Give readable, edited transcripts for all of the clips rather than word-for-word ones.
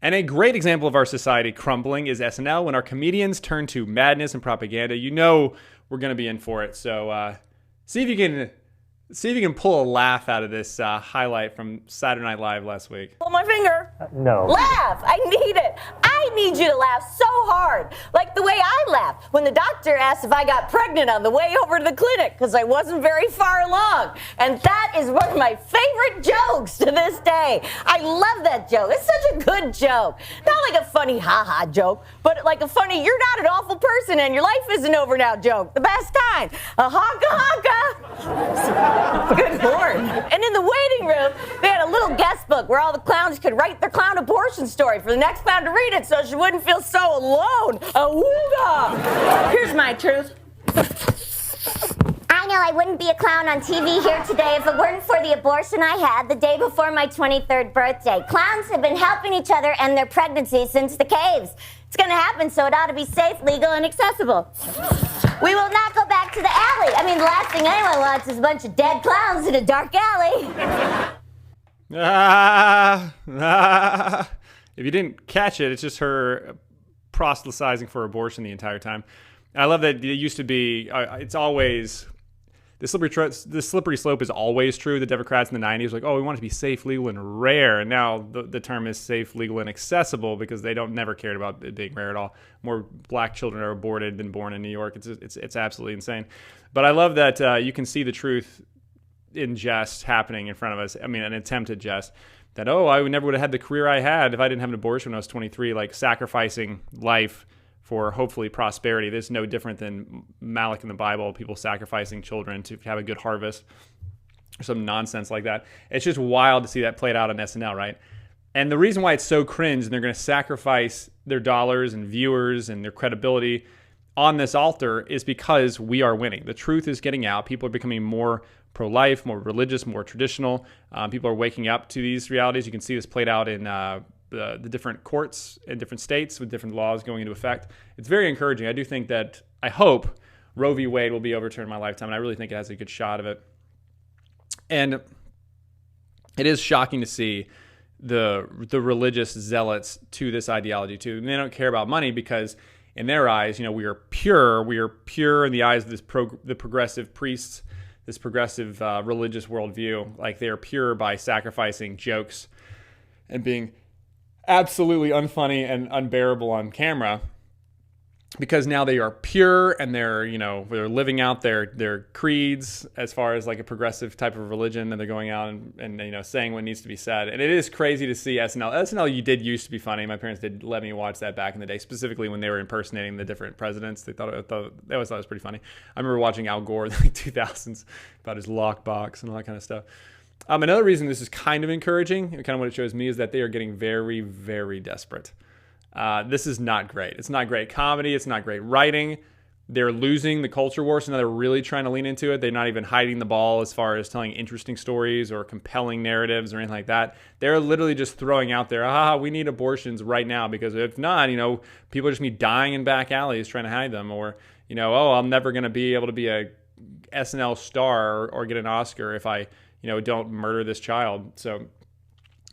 And a great example of our society crumbling is SNL. When our comedians turn to madness and propaganda, you know we're going to be in for it. So see if you can pull a laugh out of this highlight from Saturday Night Live last week. Pull my finger. No. Laugh. I need it. I need you to laugh so hard. Like the way I laughed when the doctor asked if I got pregnant on the way over to the clinic because I wasn't very far along. And that is one of my favorite jokes to this day. I love that joke. It's such a good joke. Not like a funny ha-ha joke, but like a funny you're not an awful person and your life isn't over now joke. The best kind. A honka honka. Good Lord. And in the waiting room, they had a little guest book where all the clowns could write their clown abortion story for the next clown to read it so she wouldn't feel so alone. Awooga! Here's my truth. I know I wouldn't be a clown on TV here today if it weren't for the abortion I had the day before my 23rd birthday. Clowns have been helping each other end their pregnancy since the caves. It's going to happen, so it ought to be safe, legal, and accessible. We will not go back to the alley. I mean, the last thing anyone wants is a bunch of dead clowns in a dark alley. If you didn't catch it, it's just her proselytizing for abortion the entire time. And I love that it used to be, it's always, the slippery slope is always true. The Democrats in the 90s were like, oh, we want it to be safe, legal, and rare. And now the term is safe, legal, and accessible because they never cared about it being rare at all. More black children are aborted than born in New York. It's absolutely insane. But I love that you can see the truth in jest happening in front of us. I mean, an attempt at jest. That, I never would have had the career I had if I didn't have an abortion when I was 23, like sacrificing life for hopefully prosperity. This is no different than Malach in the Bible, people sacrificing children to have a good harvest or some nonsense like that. It's just wild to see that played out on SNL, right? And the reason why it's so cringe and they're going to sacrifice their dollars and viewers and their credibility on this altar is because we are winning. The truth is getting out. People are becoming more pro-life, more religious, more traditional. People are waking up to these realities. You can see this played out in the different courts in different states with different laws going into effect. It's very encouraging. I hope Roe v. Wade will be overturned in my lifetime, and I really think it has a good shot of it. And it is shocking to see the religious zealots to this ideology too. And they don't care about money because in their eyes, we are pure. We are pure in the eyes of the progressive priests, this progressive religious worldview. Like they are pure by sacrificing jokes and being absolutely unfunny and unbearable on camera because now they are pure and they're living out their creeds as far as like a progressive type of religion, and they're going out and saying what needs to be said. And it is crazy to see SNL. SNL did used to be funny. My parents did let me watch that back in the day, specifically when they were impersonating the different presidents. They always thought it was pretty funny. I remember watching Al Gore in the 2000s about his lockbox and all that kind of stuff. Another reason this is kind of encouraging, and kind of what it shows me, is that they are getting very, very desperate. This is not great. It's not great comedy. It's not great writing. They're losing the culture war, so now they're really trying to lean into it. They're not even hiding the ball as far as telling interesting stories or compelling narratives or anything like that. They're literally just throwing out there, we need abortions right now, because if not, people are just be dying in back alleys trying to hide them. Or, I'm never going to be able to be a SNL star or get an Oscar if I don't murder this child. So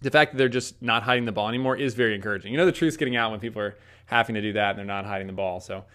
the fact that they're just not hiding the ball anymore is very encouraging. The truth's getting out when people are having to do that and they're not hiding the ball. So